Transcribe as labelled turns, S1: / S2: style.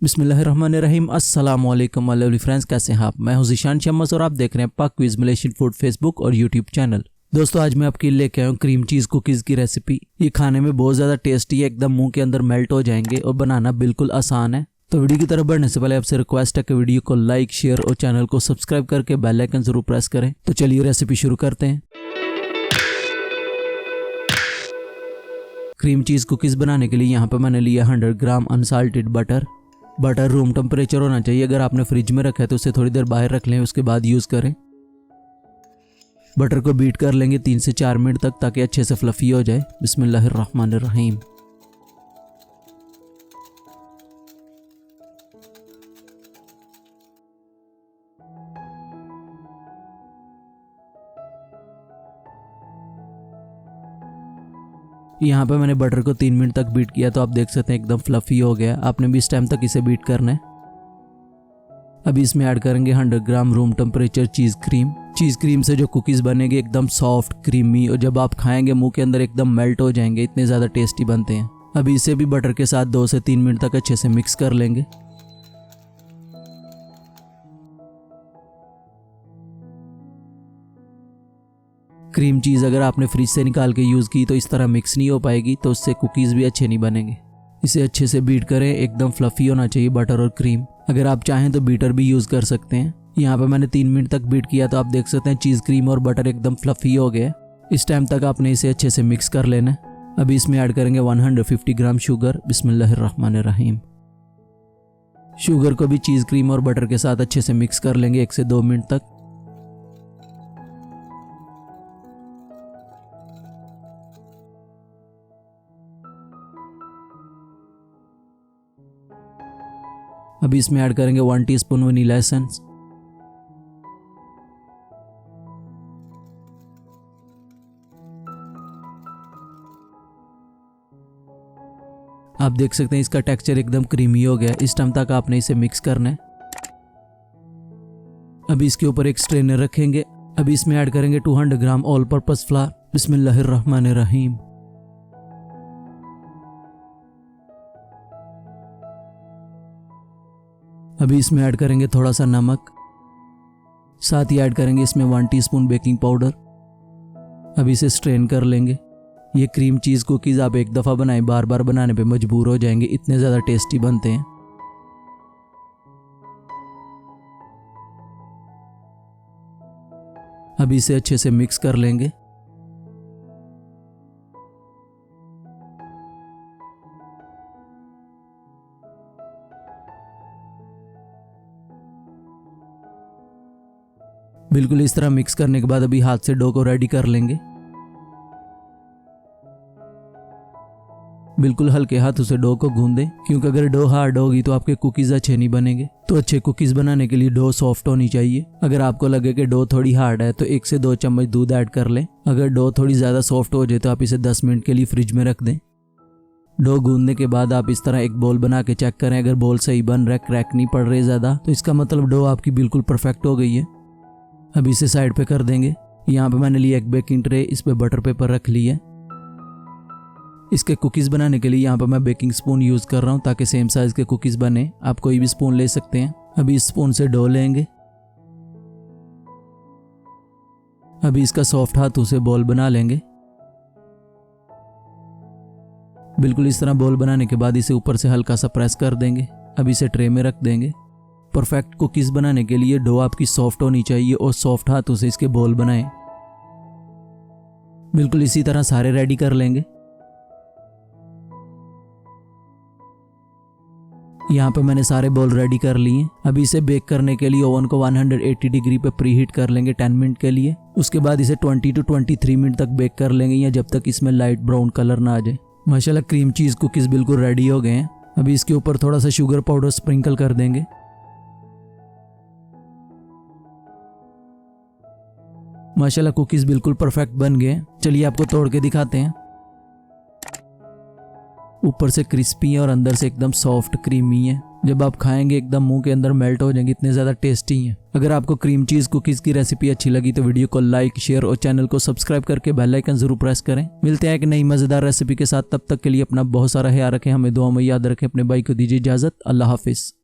S1: बिस्मिल्लाहिर्रहमानिर्रहीम। अस्सलाम वालेकुम माय फ्रेंड्स, कैसे हैं आप? मैं हूं ज़ीशान शम्स और आप देख रहे हैं पाक क्विज मलेशियन फूड फेसबुक और यूट्यूब चैनल। दोस्तों, आज मैं आपके लिए लेके आया हूं क्रीम चीज़ कुकीज़ की रेसिपी। ये खाने में बहुत ज़्यादा टेस्टी है, एकदम मुंह के अंदर मेल्ट हो जाएंगे और बनाना बिल्कुल आसान है। तो वीडियो की तरफ बढ़ने से पहले आपसे रिक्वेस्ट है कि वीडियो को लाइक, शेयर और चैनल को सब्सक्राइब करके बेल आइकन जरूर प्रेस करें। तो चलिए रेसिपी शुरू करते हैं। क्रीम चीज़ कुकीज़ बनाने के लिए यहाँ पे मैंने लिया 100 gram unsalted butter. Butter room temperature होना चाहिए। अगर आपने फ्रिज में रखा है तो उसे थोड़ी देर बाहर रख लें, उसके बाद यूज़ करें। बटर को बीट कर लेंगे 3 से 4 मिनट तक, ताकि अच्छे से फ्लफी हो जाए। बिस्मिल्लाहिर्रहमानिर्रहीम। यहाँ पे मैंने बटर को 3 मिनट तक बीट किया, तो आप देख सकते हैं एकदम फ्लफी हो गया। आपने भी इस टाइम तक इसे बीट करना है। अभी इसमें ऐड करेंगे 100 gram room temperature cheese cream. Cheese cream से जो कुकीज़ बनेंगे एकदम सॉफ्ट, क्रीमी, और जब आप खाएंगे मुंह के अंदर एकदम मेल्ट हो जाएंगे, इतने ज़्यादा टेस्टी बनते हैं। अभी इसे भी बटर के साथ 2 से 3 मिनट तक अच्छे से मिक्स कर लेंगे। क्रीम चीज़ अगर आपने फ्रिज से निकाल के यूज़ की तो इस तरह मिक्स नहीं हो पाएगी, तो उससे कुकीज़ भी अच्छे नहीं बनेंगे। इसे अच्छे से बीट करें, एकदम फ्लफी होना चाहिए बटर और क्रीम। अगर आप चाहें तो बीटर भी यूज़ कर सकते हैं। यहाँ पे मैंने 3 मिनट तक बीट किया, तो आप देख सकते हैं चीज़ क्रीम और बटर एकदम फ्लफी हो गए। इस टाइम तक आपने इसे अच्छे से मिक्स कर लेना है। अभी इसमें ऐड करेंगे 150 ग्राम शुगर। बिस्मिल्लाहिर्रहमानिर्रहीम। शुगर को भी चीज़ क्रीम और बटर के साथ अच्छे से मिक्स कर लेंगे 1 से 2 मिनट तक। अभी इसमें ऐड करेंगे 1 टीस्पून वनीला एसेंस। आप देख सकते हैं इसका टेक्सचर एकदम क्रीमी हो गया। इस टाइम तक आपने इसे मिक्स करना है। अभी इसके ऊपर एक स्ट्रेनर रखेंगे। अभी इसमें ऐड करेंगे 200 ग्राम ऑल पर्पस फ्लावर। बिस्मिल्लाहिर्रहमानिर्रहीम। अभी इसमें ऐड करेंगे थोड़ा सा नमक, साथ ही ऐड करेंगे इसमें 1 टीस्पून बेकिंग पाउडर। अभी इसे स्ट्रेन कर लेंगे। ये क्रीम चीज़ कुकीज़ आप एक दफ़ा बनाएं, बार बार बनाने पे मजबूर हो जाएंगे, इतने ज़्यादा टेस्टी बनते हैं। अभी इसे अच्छे से मिक्स कर लेंगे। बिल्कुल इस तरह मिक्स करने के बाद अभी हाथ से डो को रेडी कर लेंगे। बिल्कुल हल्के हाथों से डो को गूंदें, क्योंकि अगर डो हार्ड होगी तो आपके कुकीज़ अच्छे नहीं बनेंगे। तो अच्छे कुकीज़ बनाने के लिए डो सॉफ्ट होनी चाहिए। अगर आपको लगे कि डो थोड़ी हार्ड है तो 1 से 2 चम्मच दूध ऐड कर लें। अगर डो थोड़ी ज़्यादा सॉफ्ट हो जाए तो आप इसे 10 मिनट के लिए फ्रिज में रख दें। डो गूंदने के बाद आप इस तरह एक बोल बना के चेक करें। अगर बोल सही बन रहा है, क्रैक नहीं पड़ रही ज़्यादा, तो इसका मतलब डो आपकी बिल्कुल परफेक्ट हो गई है। अभी इसे साइड पे कर देंगे। यहाँ पे मैंने लिया एक बेकिंग ट्रे, इस पे बटर पेपर रख लिया। इसके कुकीज़ बनाने के लिए यहाँ पे मैं बेकिंग स्पून यूज़ कर रहा हूँ, ताकि सेम साइज़ के कुकीज़ बने। आप कोई भी स्पून ले सकते हैं। अभी इस स्पून से डो लेंगे। अभी इसका सॉफ्ट हाथों से बॉल बना लेंगे। बिल्कुल इस तरह बॉल बनाने के बाद इसे ऊपर से हल्का सा प्रेस कर देंगे। अभी इसे ट्रे में रख देंगे। परफेक्ट कुकीज़ बनाने के लिए डो आपकी सॉफ्ट होनी चाहिए और सॉफ्ट हाथों से इसके बॉल बनाएं। बिल्कुल इसी तरह सारे रेडी कर लेंगे। यहाँ पे मैंने सारे बॉल रेडी कर लिए। अभी इसे बेक करने के लिए ओवन को 180 डिग्री पे प्री हीट कर लेंगे 10 मिनट के लिए। उसके बाद इसे 20 to 23 मिनट तक बेक कर लेंगे, या जब तक इसमें लाइट ब्राउन कलर ना आ जाए। माशाल्लाह क्रीम चीज़ कुकीज़ बिल्कुल रेडी हो गए हैं। अभी इसके ऊपर थोड़ा सा शुगर पाउडर स्प्रिंकल कर देंगे। माशाल्लाह कुकीज़ बिल्कुल परफेक्ट बन गए। चलिए आपको तोड़ के दिखाते हैं। ऊपर से क्रिस्पी है और अंदर से एकदम सॉफ्ट क्रीमी है। जब आप खाएंगे एकदम मुंह के अंदर मेल्ट हो जाएंगे, इतने ज़्यादा टेस्टी हैं। अगर आपको क्रीम चीज़ कुकीज़ की रेसिपी अच्छी लगी तो वीडियो को लाइक, शेयर और चैनल को सब्सक्राइब करके बेल आइकन जरूर प्रेस करें। मिलते हैं एक नई मज़ेदार रेसिपी के साथ, तब तक के लिए अपना बहुत सारा ख्याल रखें, हमें दुआ में याद रखें। अपने भाई को दीजिए इजाज़त। अल्लाह हाफिज़।